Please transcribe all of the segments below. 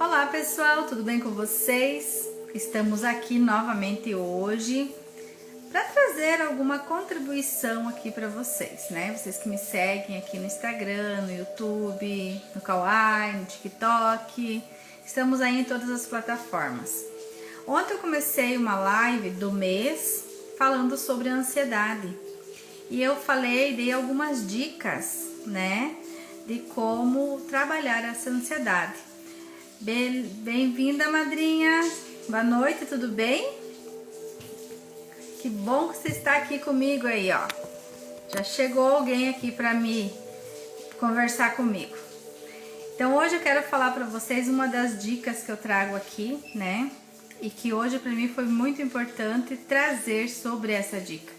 Olá pessoal, tudo bem com vocês? Estamos aqui novamente hoje para trazer alguma contribuição aqui para vocês, né? Vocês que me seguem aqui no Instagram, no YouTube, no Kawaii, no TikTok, estamos aí em todas as plataformas. Ontem eu comecei uma live do mês falando sobre a ansiedade e eu dei algumas dicas, né, de como trabalhar essa ansiedade. Bem-vinda, madrinha. Boa noite, tudo bem? Que bom que você está aqui comigo aí, ó. Já chegou alguém aqui para me conversar comigo. Então hoje eu quero falar para vocês uma das dicas que eu trago aqui, né? E que hoje para mim foi muito importante trazer sobre essa dica.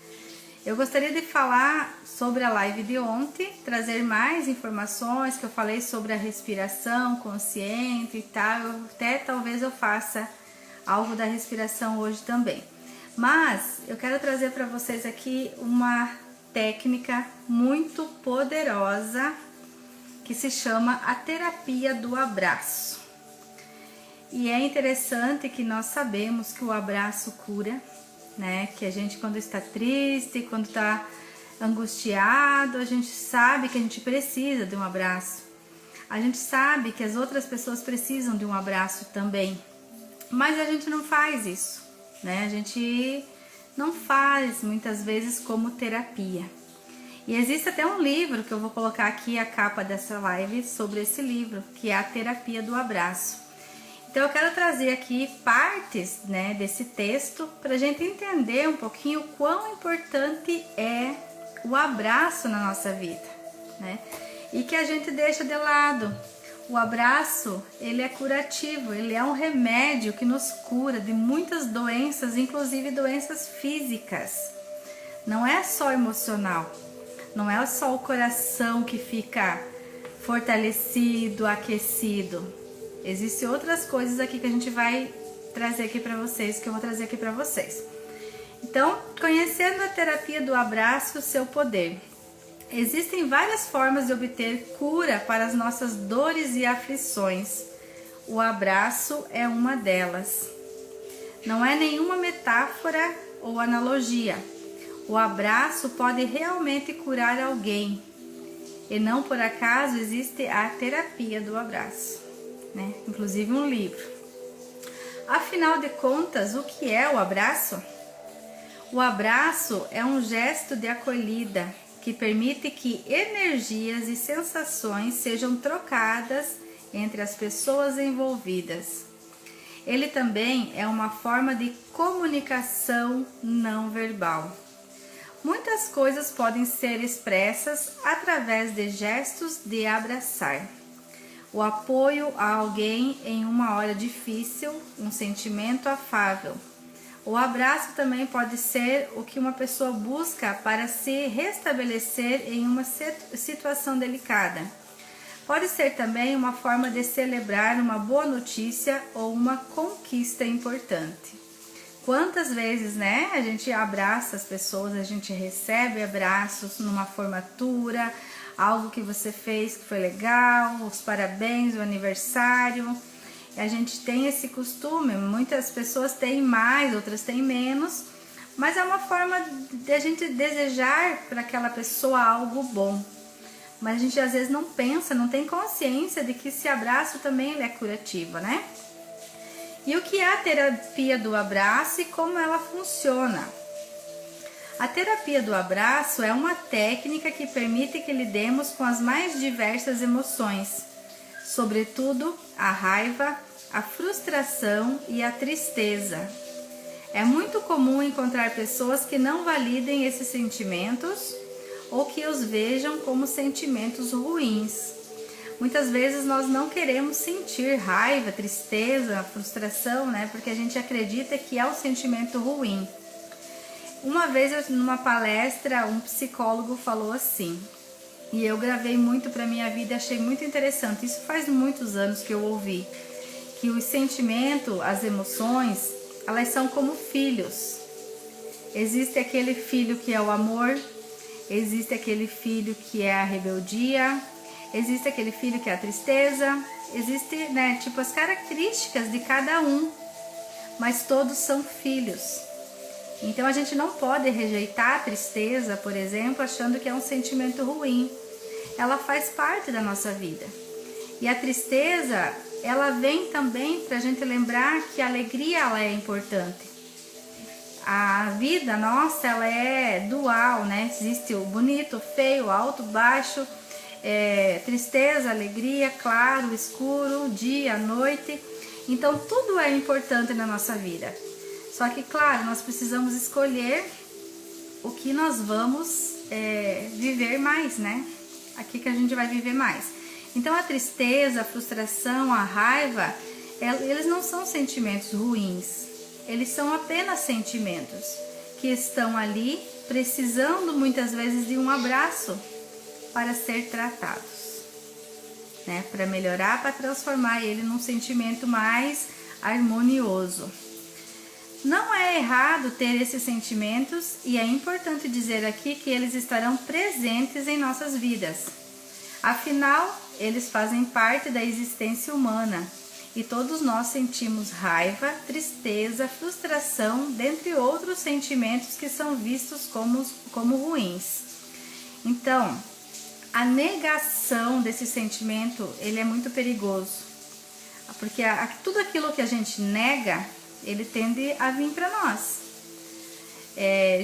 Eu gostaria de falar sobre a live de ontem, trazer mais informações que eu falei sobre a respiração consciente e tal. Talvez eu faça algo da respiração hoje também. Mas eu quero trazer para vocês aqui uma técnica muito poderosa que se chama a terapia do abraço. E é interessante que nós sabemos que o abraço cura, né? Que a gente, quando está triste, quando está angustiado, a gente sabe que a gente precisa de um abraço. A gente sabe que as outras pessoas precisam de um abraço também. Mas a gente não faz isso, né? A gente não faz muitas vezes como terapia. E existe até um livro que eu vou colocar aqui a capa dessa live sobre esse livro, que é a terapia do abraço. Então eu quero trazer aqui partes, né, desse texto para a gente entender um pouquinho o quão importante é o abraço na nossa vida, né? E que a gente deixa de lado. O abraço, ele é curativo, ele é um remédio que nos cura de muitas doenças, inclusive doenças físicas. Não é só emocional, não é só o coração que fica fortalecido, aquecido. Existem outras coisas aqui que a gente vai trazer aqui para vocês, que eu vou trazer aqui para vocês. Então, conhecendo a terapia do abraço, seu poder. Existem várias formas de obter cura para as nossas dores e aflições. O abraço é uma delas. Não é nenhuma metáfora ou analogia. O abraço pode realmente curar alguém. E não por acaso existe a terapia do abraço, né? Inclusive um livro. Afinal de contas, o que é o abraço? O abraço é um gesto de acolhida que permite que energias e sensações sejam trocadas entre as pessoas envolvidas. Ele também é uma forma de comunicação não verbal. Muitas coisas podem ser expressas através de gestos de abraçar. O apoio a alguém em uma hora difícil, um sentimento afável. O abraço também pode ser o que uma pessoa busca para se restabelecer em uma situação delicada. Pode ser também uma forma de celebrar uma boa notícia ou uma conquista importante. Quantas vezes, né, a gente abraça as pessoas, a gente recebe abraços numa formatura, algo que você fez que foi legal, os parabéns, o aniversário. A gente tem esse costume, muitas pessoas têm mais, outras têm menos, mas é uma forma de a gente desejar para aquela pessoa algo bom. Mas a gente às vezes não pensa, não tem consciência de que esse abraço também ele é curativo, né? E o que é a terapia do abraço e como ela funciona? A terapia do abraço é uma técnica que permite que lidemos com as mais diversas emoções, sobretudo a raiva, a frustração e a tristeza. É muito comum encontrar pessoas que não validem esses sentimentos ou que os vejam como sentimentos ruins. Muitas vezes nós não queremos sentir raiva, tristeza, frustração, né? Porque a gente acredita que é um sentimento ruim. Uma vez, numa palestra, um psicólogo falou assim, e eu gravei muito para minha vida e achei muito interessante. Isso faz muitos anos que eu ouvi, que o sentimento, as emoções, elas são como filhos. Existe aquele filho que é o amor, existe aquele filho que é a rebeldia, Existe aquele filho que é a tristeza, existe, né, tipo as características de cada um, mas todos são filhos. Então a gente não pode rejeitar a tristeza, por exemplo, achando que é um sentimento ruim. Ela faz parte da nossa vida. E a tristeza, ela vem também para a gente lembrar que a alegria ela é importante. A vida nossa, ela é dual, né? Existe o bonito, o feio, o alto, o baixo, tristeza, alegria, claro, escuro, dia, noite. Então tudo é importante na nossa vida. Só que, claro, nós precisamos escolher o que nós vamos viver mais, né? Aqui que a gente vai viver mais. Então a tristeza, a frustração, a raiva, eles não são sentimentos ruins. Eles são apenas sentimentos que estão ali precisando muitas vezes de um abraço para ser tratados, né? Para melhorar, para transformar ele num sentimento mais harmonioso. Não é errado ter esses sentimentos e é importante dizer aqui que eles estarão presentes em nossas vidas. Afinal, eles fazem parte da existência humana e todos nós sentimos raiva, tristeza, frustração, dentre outros sentimentos que são vistos como ruins. Então, a negação desse sentimento, ele é muito perigoso, porque tudo aquilo que a gente nega, ele tende a vir para nós.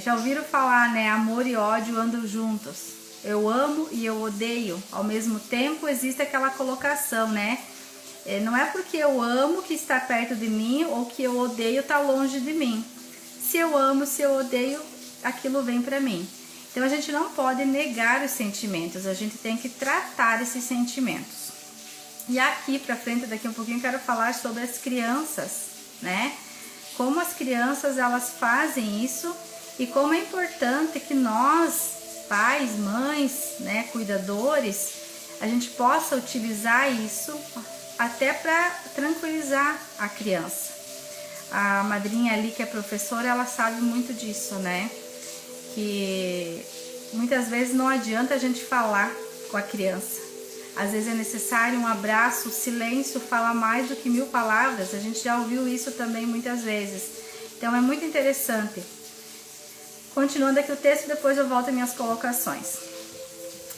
Já ouviram falar, né? Amor e ódio andam juntos. Eu amo e eu odeio. Ao mesmo tempo, existe aquela colocação, né? Não é porque eu amo que está perto de mim ou que eu odeio está longe de mim. Se eu amo, se eu odeio, aquilo vem para mim. Então a gente não pode negar os sentimentos, a gente tem que tratar esses sentimentos. E aqui para frente, daqui um pouquinho, eu quero falar sobre as crianças, né? Como as crianças elas fazem isso e como é importante que nós, pais, mães, né, cuidadores, a gente possa utilizar isso até para tranquilizar a criança. A madrinha ali, que é professora, ela sabe muito disso, né? Que muitas vezes não adianta a gente falar com a criança. Às vezes é necessário um abraço, o silêncio fala mais do que 1000 palavras. A gente já ouviu isso também muitas vezes. Então é muito interessante. Continuando aqui o texto, depois eu volto às minhas colocações.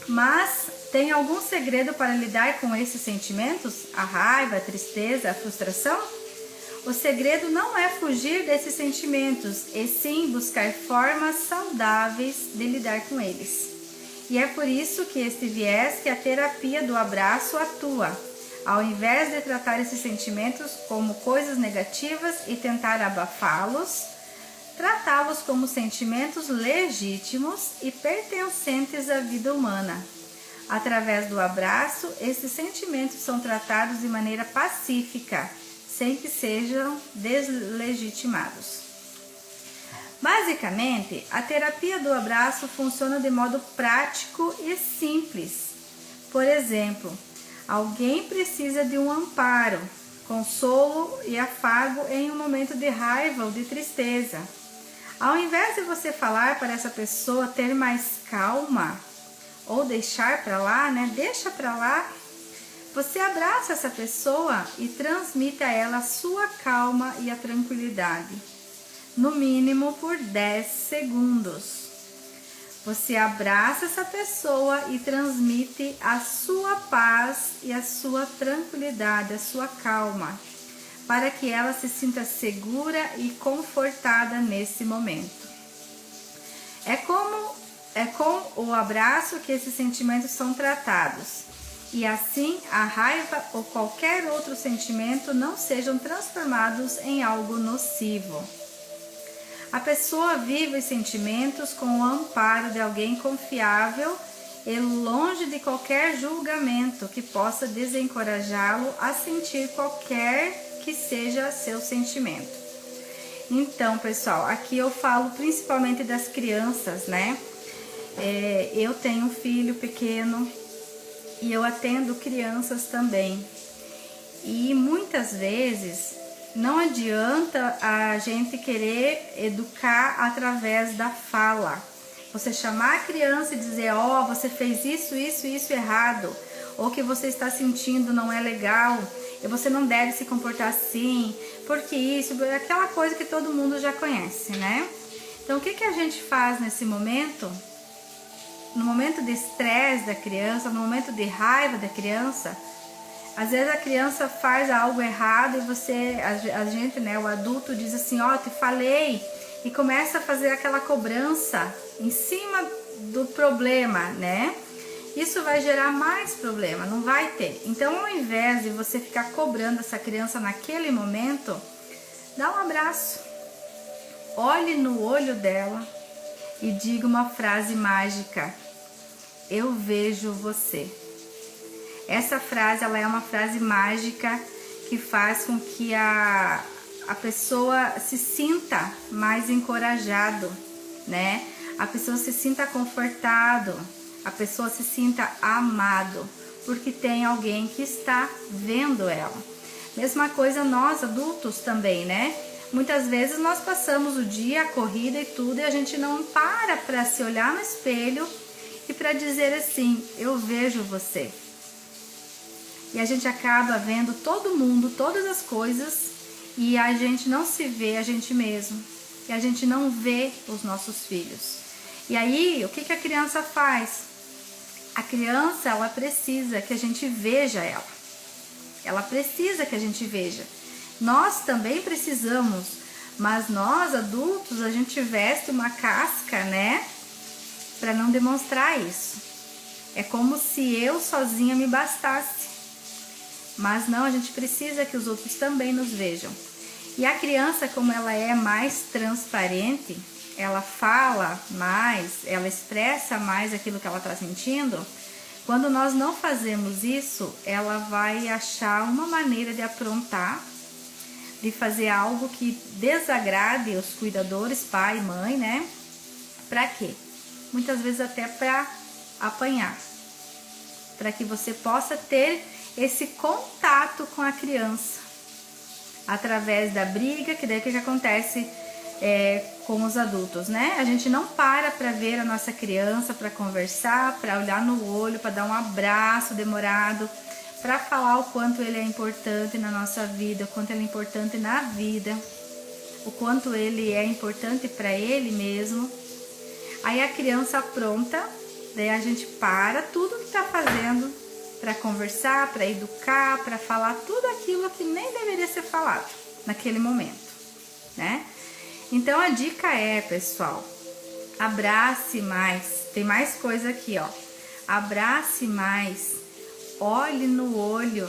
Mas tem algum segredo para lidar com esses sentimentos? A raiva, a tristeza, a frustração? O segredo não é fugir desses sentimentos, e sim buscar formas saudáveis de lidar com eles. E é por isso que este viés que a terapia do abraço atua. Ao invés de tratar esses sentimentos como coisas negativas e tentar abafá-los, tratá-los como sentimentos legítimos e pertencentes à vida humana. Através do abraço, esses sentimentos são tratados de maneira pacífica, sem que sejam deslegitimados. Basicamente, a terapia do abraço funciona de modo prático e simples. Por exemplo, alguém precisa de um amparo, consolo e afago em um momento de raiva ou de tristeza. Ao invés de você falar para essa pessoa ter mais calma ou deixar para lá, né? Deixa para lá. Você abraça essa pessoa e transmite a ela a sua calma e a tranquilidade. No mínimo por 10 segundos. Você abraça essa pessoa e transmite a sua paz e a sua tranquilidade, a sua calma, para que ela se sinta segura e confortada nesse momento. É com o abraço que esses sentimentos são tratados, e assim a raiva ou qualquer outro sentimento não sejam transformados em algo nocivo. A pessoa vive os sentimentos com o amparo de alguém confiável e longe de qualquer julgamento que possa desencorajá-lo a sentir qualquer que seja seu sentimento. Então, pessoal, aqui eu falo principalmente das crianças, né? Eu tenho um filho pequeno e eu atendo crianças também. E muitas vezes não adianta a gente querer educar através da fala. Você chamar a criança e dizer, ó, você fez isso errado. ou que você está sentindo não é legal, e você não deve se comportar assim, porque isso, é aquela coisa que todo mundo já conhece, né? Então o que a gente faz nesse momento? No momento de estresse da criança, no momento de raiva da criança, às vezes a criança faz algo errado e a gente, né, o adulto diz assim, ó, te falei, e começa a fazer aquela cobrança em cima do problema, né? Isso vai gerar mais problema, não vai ter. Então, ao invés de você ficar cobrando essa criança naquele momento, dá um abraço, olhe no olho dela e diga uma frase mágica: eu vejo você. Essa frase, ela é uma frase mágica que faz com que a pessoa se sinta mais encorajado, né? A pessoa se sinta confortado, a pessoa se sinta amado, porque tem alguém que está vendo ela. Mesma coisa nós adultos também, né? Muitas vezes nós passamos o dia, a corrida e tudo, e a gente não para se olhar no espelho e para dizer assim, eu vejo você. E a gente acaba vendo todo mundo, todas as coisas, e a gente não se vê a gente mesmo. E a gente não vê os nossos filhos. E aí, o que a criança faz? A criança, ela precisa que a gente veja ela. Ela precisa que a gente veja. Nós também precisamos, mas nós adultos, a gente veste uma casca, né? Para não demonstrar isso. É como se eu sozinha me bastasse. Mas não, a gente precisa que os outros também nos vejam. E a criança, como ela é mais transparente, ela fala mais, ela expressa mais aquilo que ela está sentindo. Quando nós não fazemos isso, ela vai achar uma maneira de aprontar, de fazer algo que desagrade os cuidadores, pai, mãe, né? Pra quê? Muitas vezes até para apanhar. Para que você possa ter esse contato com a criança. Através da briga, que daí o que acontece com os adultos, né? A gente não para ver a nossa criança, para conversar, para olhar no olho, para dar um abraço demorado, para falar o quanto ele é importante na nossa vida, o quanto ele é importante na vida, o quanto ele é importante para ele mesmo. Aí a criança apronta, daí a gente para tudo que está fazendo para conversar, para educar, para falar tudo aquilo que nem deveria ser falado naquele momento, né? Então a dica é, pessoal, abrace mais. Tem mais coisa aqui, ó. Abrace mais, olhe no olho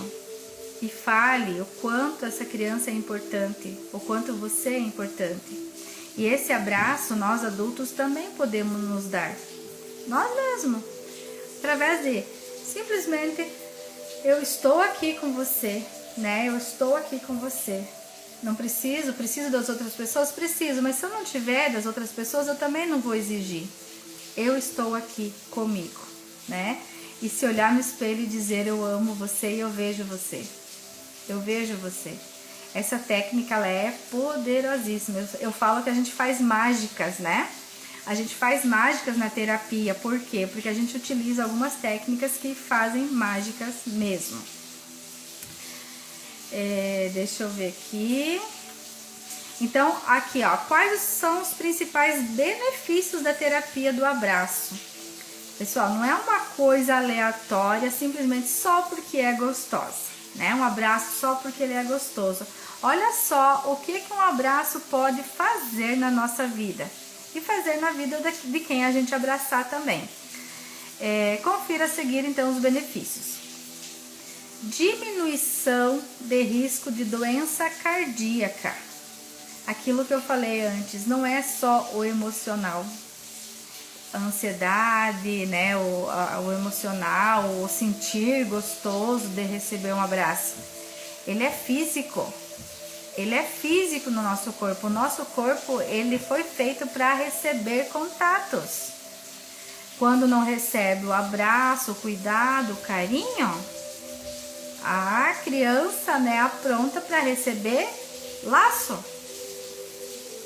e fale o quanto essa criança é importante, o quanto você é importante. E esse abraço nós adultos também podemos nos dar, nós mesmos, através de simplesmente eu estou aqui com você, né? Eu estou aqui com você. Não preciso das outras pessoas? Preciso, mas se eu não tiver das outras pessoas, eu também não vou exigir. Eu estou aqui comigo, né? E se olhar no espelho e dizer eu amo você e eu vejo você. Eu vejo você. Essa técnica, ela é poderosíssima. Eu falo que a gente faz mágicas, né? A gente faz mágicas na terapia. Por quê? Porque a gente utiliza algumas técnicas que fazem mágicas mesmo. Deixa eu ver aqui. Então, aqui, ó, quais são os principais benefícios da terapia do abraço? Pessoal, não é uma coisa aleatória, simplesmente só porque é gostosa, né? Um abraço só porque ele é gostoso. Olha só o que um abraço pode fazer na nossa vida e fazer na vida de quem a gente abraçar também. Confira a seguir, então, os benefícios. Diminuição de risco de doença cardíaca. Aquilo que eu falei antes, não é só o emocional. A ansiedade, né, o emocional, o sentir gostoso de receber um abraço. Ele é físico. Ele é físico no nosso corpo. O nosso corpo, ele foi feito para receber contatos. Quando não recebe o abraço, o cuidado, o carinho, a criança, né, apronta para receber laço.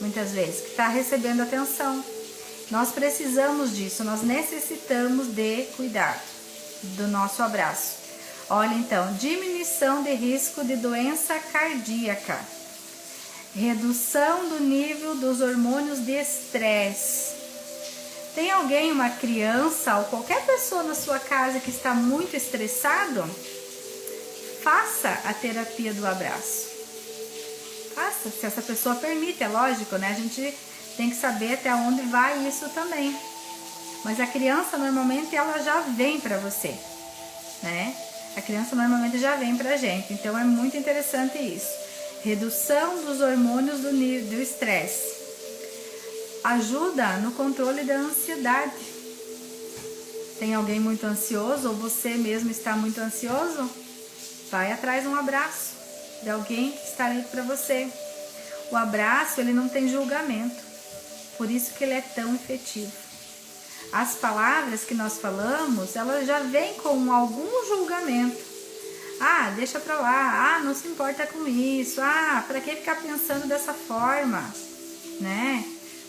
Muitas vezes, que está recebendo atenção. Nós precisamos disso, nós necessitamos de cuidado do nosso abraço. Olha então, diminuição de risco de doença cardíaca, redução do nível dos hormônios de estresse. Tem alguém, uma criança ou qualquer pessoa na sua casa que está muito estressado? Faça a terapia do abraço. Faça, se essa pessoa permite, é lógico, né? A gente tem que saber até onde vai isso também. Mas a criança normalmente ela já vem para você, né? A criança normalmente já vem pra gente, então é muito interessante isso. Redução dos hormônios do estresse. Ajuda no controle da ansiedade. Tem alguém muito ansioso ou você mesmo está muito ansioso? Vai atrás de um abraço de alguém que está ali para você. O abraço, ele não tem julgamento, por isso que ele é tão efetivo. As palavras que nós falamos, elas já vêm com algum julgamento. Ah, deixa pra lá. Ah, não se importa com isso. Ah, pra que ficar pensando dessa forma? Né?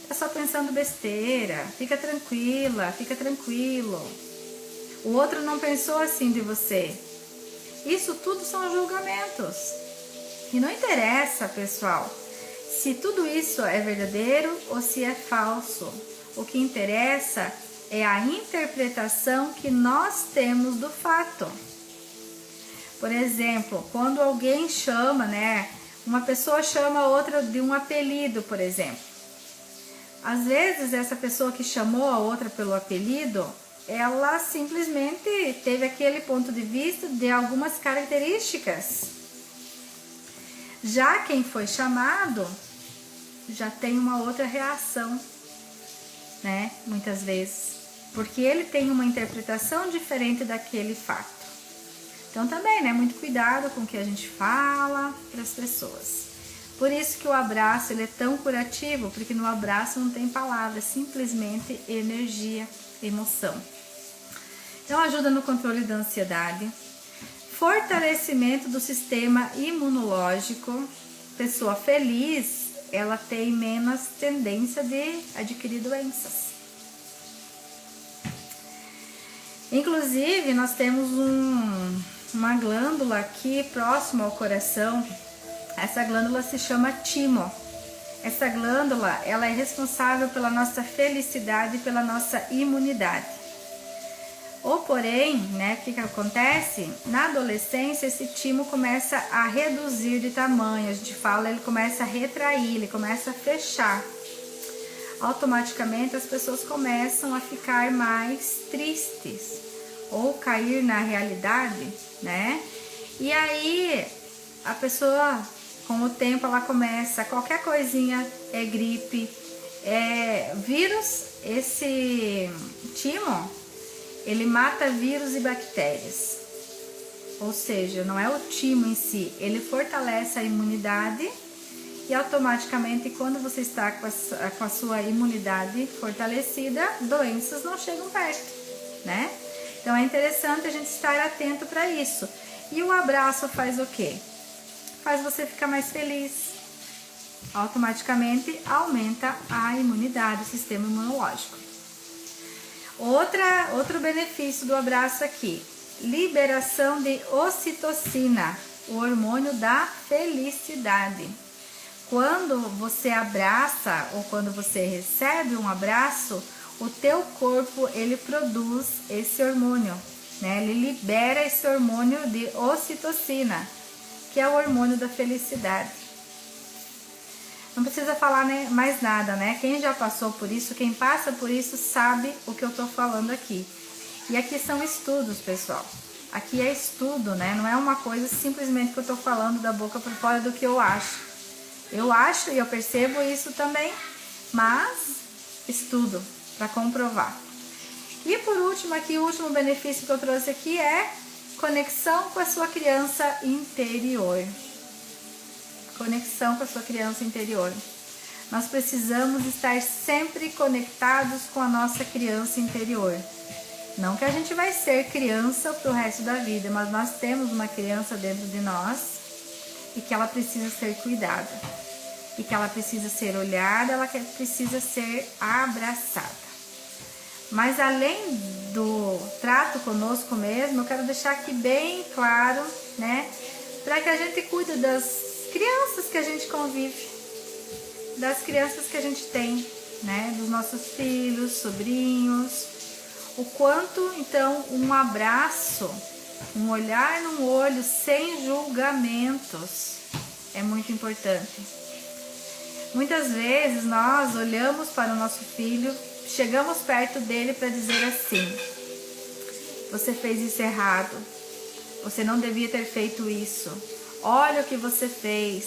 Tá só pensando besteira. Fica tranquila, fica tranquilo. O outro não pensou assim de você. Isso tudo são julgamentos. E não interessa, pessoal, se tudo isso é verdadeiro ou se é falso. O que interessa é a interpretação que nós temos do fato. Por exemplo, quando alguém chama, né? Uma pessoa chama outra de um apelido, por exemplo. Às vezes, essa pessoa que chamou a outra pelo apelido, ela simplesmente teve aquele ponto de vista de algumas características. Já quem foi chamado, já tem uma outra reação, né? Muitas vezes. Porque ele tem uma interpretação diferente daquele fato. Então também, né, muito cuidado com o que a gente fala para as pessoas. Por isso que o abraço ele é tão curativo, porque no abraço não tem palavras, simplesmente energia, emoção. Então ajuda no controle da ansiedade, fortalecimento do sistema imunológico. Pessoa feliz, ela tem menos tendência de adquirir doenças. Inclusive, nós temos uma glândula aqui próximo ao coração. Essa glândula se chama timo. Essa glândula, ela é responsável pela nossa felicidade e pela nossa imunidade. Ou porém, né, o que acontece? Na adolescência, esse timo começa a reduzir de tamanho. A gente fala, ele começa a retrair, ele começa a fechar. Automaticamente as pessoas começam a ficar mais tristes ou cair na realidade, né? E aí a pessoa, com o tempo, ela começa, qualquer coisinha é gripe, é vírus. Esse timo, ele mata vírus e bactérias, ou seja, não é o timo em si, ele fortalece a imunidade. E automaticamente, quando você está com a sua imunidade fortalecida, doenças não chegam perto, né? Então é interessante a gente estar atento para isso. E o abraço faz o quê? Faz você ficar mais feliz. Automaticamente aumenta a imunidade, o sistema imunológico. Outro benefício do abraço aqui: liberação de ocitocina, o hormônio da felicidade. Quando você abraça ou quando você recebe um abraço, o teu corpo ele produz esse hormônio, né? Ele libera esse hormônio de ocitocina, que é o hormônio da felicidade. Não precisa falar, né, mais nada, né? Quem já passou por isso, quem passa por isso sabe o que eu tô falando aqui. E aqui são estudos, pessoal. Aqui é estudo, né? Não é uma coisa simplesmente que eu tô falando da boca para fora do que eu acho. Eu acho e eu percebo isso também, mas estudo para comprovar. E por último aqui, o último benefício que eu trouxe aqui é conexão com a sua criança interior. Conexão com a sua criança interior. Nós precisamos estar sempre conectados com a nossa criança interior. Não que a gente vai ser criança pro resto da vida, mas nós temos uma criança dentro de nós e que ela precisa ser cuidada, e que ela precisa ser olhada, ela precisa ser abraçada. Mas além do trato conosco mesmo, eu quero deixar aqui bem claro, né? Para que a gente cuide das crianças que a gente convive, das crianças que a gente tem, né? Dos nossos filhos, sobrinhos. O quanto, então, um abraço, um olhar no olho sem julgamentos é muito importante. Muitas vezes nós olhamos para o nosso filho, chegamos perto dele para dizer assim: você fez isso errado, você não devia ter feito isso, olha o que você fez.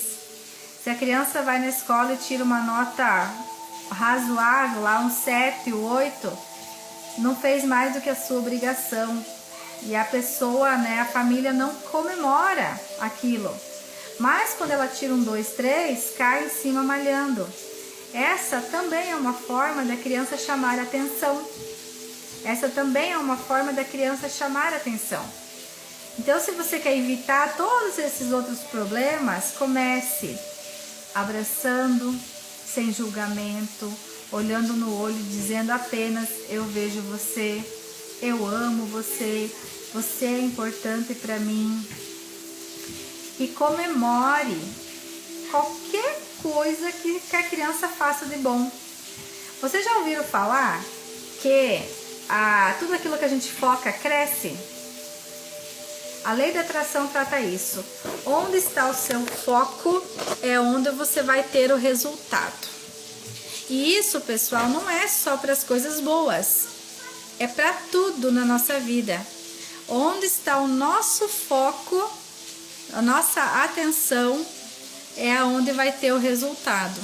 Se a criança vai na escola e tira uma nota razoável, lá um 7, 8, não fez mais do que a sua obrigação. E a pessoa, né, a família não comemora aquilo. Mas quando ela tira um 2, 3, cai em cima malhando. Essa também é uma forma da criança chamar a atenção. Essa também é uma forma da criança chamar a atenção. Então, se você quer evitar todos esses outros problemas, comece abraçando, sem julgamento, olhando no olho, dizendo apenas: eu vejo você, eu amo você, você é importante para mim. E comemore qualquer coisa que a criança faça de bom. Vocês já ouviram falar que tudo aquilo que a gente foca cresce? A lei da atração trata isso. Onde está o seu foco é onde você vai ter o resultado. E isso, pessoal, não é só para as coisas boas. É para tudo na nossa vida. Onde está o nosso foco, a nossa atenção, é aonde vai ter o resultado.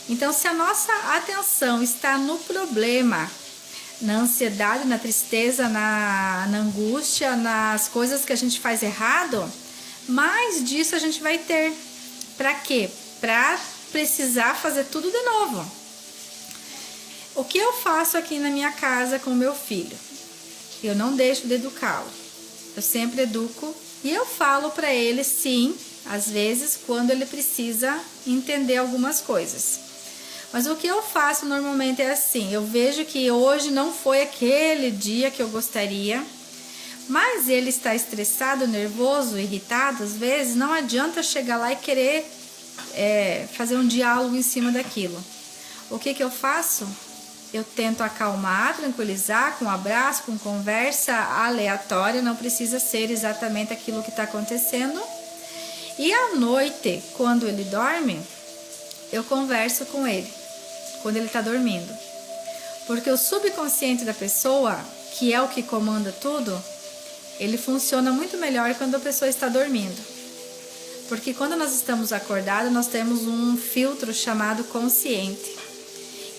Então, se a nossa atenção está no problema, na ansiedade, na tristeza, na angústia, nas coisas que a gente faz errado, mais disso a gente vai ter. Para quê? Para precisar fazer tudo de novo. O que eu faço aqui na minha casa com o meu filho? Eu não deixo de educá-lo. Eu sempre educo e eu falo para ele, sim, às vezes, quando ele precisa entender algumas coisas. Mas o que eu faço normalmente é assim: eu vejo que hoje não foi aquele dia que eu gostaria, mas ele está estressado, nervoso, irritado, às vezes não adianta chegar lá e querer fazer um diálogo em cima daquilo. O que eu faço? Eu tento acalmar, tranquilizar com um abraço, com conversa aleatória, não precisa ser exatamente aquilo que está acontecendo. E à noite, quando ele dorme, eu converso com ele, quando ele está dormindo. Porque o subconsciente da pessoa, que é o que comanda tudo, ele funciona muito melhor quando a pessoa está dormindo. Porque quando nós estamos acordados, nós temos um filtro chamado consciente.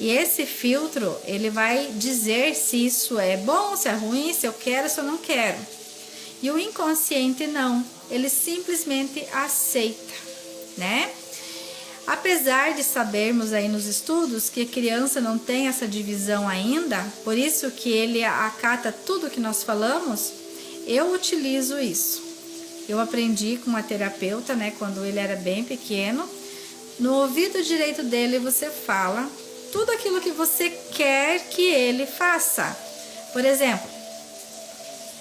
E esse filtro, ele vai dizer se isso é bom, se é ruim, se eu quero, se eu não quero. E o inconsciente não, ele simplesmente aceita, né? Apesar de sabermos aí nos estudos que a criança não tem essa divisão ainda, por isso que ele acata tudo que nós falamos, eu utilizo isso. Eu aprendi com uma terapeuta, né, quando ele era bem pequeno. No ouvido direito dele você fala tudo aquilo que você quer que ele faça. Por exemplo,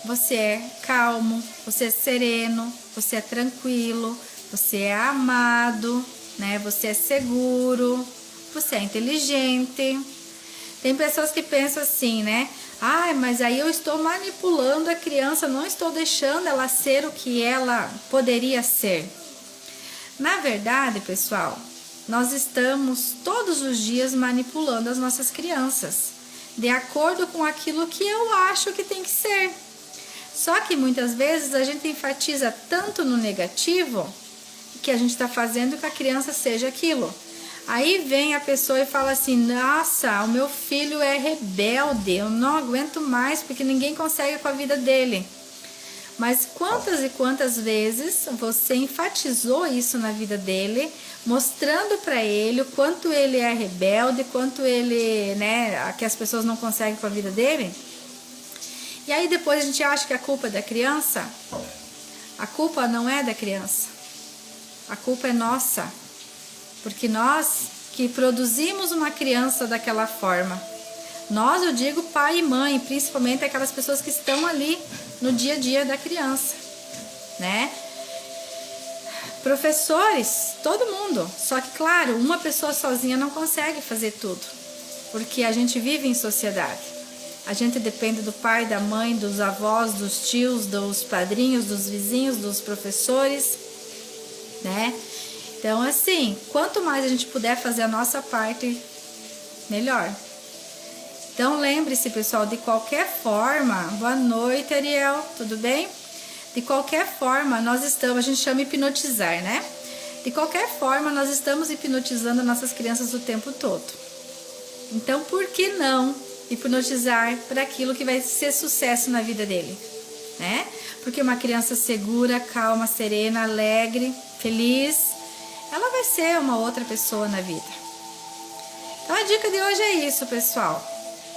você é calmo, você é sereno, você é tranquilo, você é amado, né? Você é seguro, você é inteligente. Tem pessoas que pensam assim, né? Mas aí eu estou manipulando a criança, não estou deixando ela ser o que ela poderia ser. Na verdade, pessoal, nós estamos todos os dias manipulando as nossas crianças, de acordo com aquilo que eu acho que tem que ser. Só que muitas vezes a gente enfatiza tanto no negativo que a gente está fazendo que a criança seja aquilo. Aí vem a pessoa e fala assim: nossa, o meu filho é rebelde, eu não aguento mais porque ninguém consegue com a vida dele. Mas quantas e quantas vezes você enfatizou isso na vida dele, mostrando para ele o quanto ele é rebelde, quanto ele, né, que as pessoas não conseguem com a vida dele? E aí depois a gente acha que a culpa é da criança. A culpa não é da criança. A culpa é nossa. Porque nós que produzimos uma criança daquela forma. Nós, eu digo pai e mãe, principalmente aquelas pessoas que estão ali no dia a dia da criança, né? Professores, todo mundo. Só que, claro, uma pessoa sozinha não consegue fazer tudo, porque a gente vive em sociedade. A gente depende do pai, da mãe, dos avós, dos tios, dos padrinhos, dos vizinhos, dos professores, né? Então, assim, quanto mais a gente puder fazer a nossa parte, melhor. Então, lembre-se, pessoal, de qualquer forma... Boa noite, Ariel, tudo bem? De qualquer forma, nós estamos... A gente chama hipnotizar, né? De qualquer forma, nós estamos hipnotizando nossas crianças o tempo todo. Então, por que não hipnotizar para aquilo que vai ser sucesso na vida dele, né? Porque uma criança segura, calma, serena, alegre, feliz, ela vai ser uma outra pessoa na vida. Então, a dica de hoje é isso, pessoal.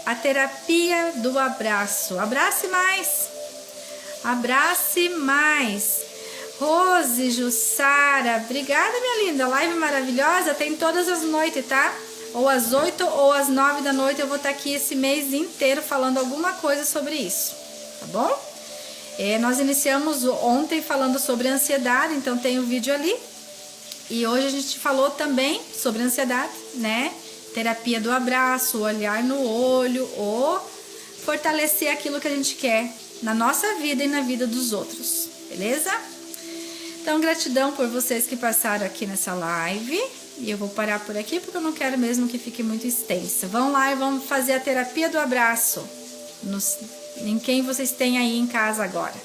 A terapia do abraço. Abrace mais. Abrace mais. Rose, Jussara, obrigada, minha linda. Live maravilhosa. Tem todas as noites, tá? Ou às 8 ou às 9 da noite. Eu vou estar aqui esse mês inteiro falando alguma coisa sobre isso. Tá bom? Nós iniciamos ontem falando sobre ansiedade. Então tem o vídeo ali. E hoje a gente falou também sobre ansiedade, né? Terapia do abraço, olhar no olho, ou fortalecer aquilo que a gente quer na nossa vida e na vida dos outros, beleza? Então, gratidão por vocês que passaram aqui nessa live. E eu vou parar por aqui porque eu não quero mesmo que fique muito extensa. Vão lá e vamos fazer a terapia do abraço em quem vocês têm aí em casa agora.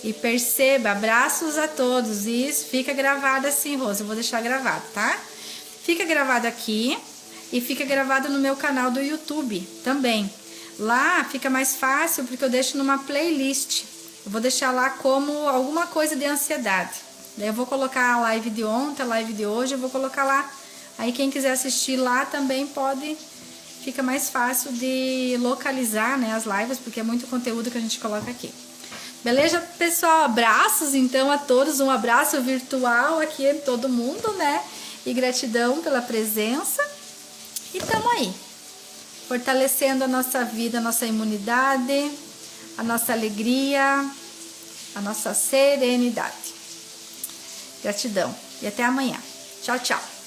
E perceba, abraços a todos. Isso fica gravado assim, Rosa, eu vou deixar gravado, tá? Fica gravado aqui. E fica gravado no meu canal do YouTube também. Lá fica mais fácil porque eu deixo numa playlist. Eu vou deixar lá como alguma coisa de ansiedade. Daí eu vou colocar a live de ontem, a live de hoje, eu vou colocar lá. Aí quem quiser assistir lá também pode. Fica mais fácil de localizar, né, as lives, porque é muito conteúdo que a gente coloca aqui. Beleza, pessoal? Abraços então a todos. Um abraço virtual aqui em todo mundo, né? E gratidão pela presença. E estamos aí, fortalecendo a nossa vida, a nossa imunidade, a nossa alegria, a nossa serenidade. Gratidão e até amanhã. Tchau, tchau.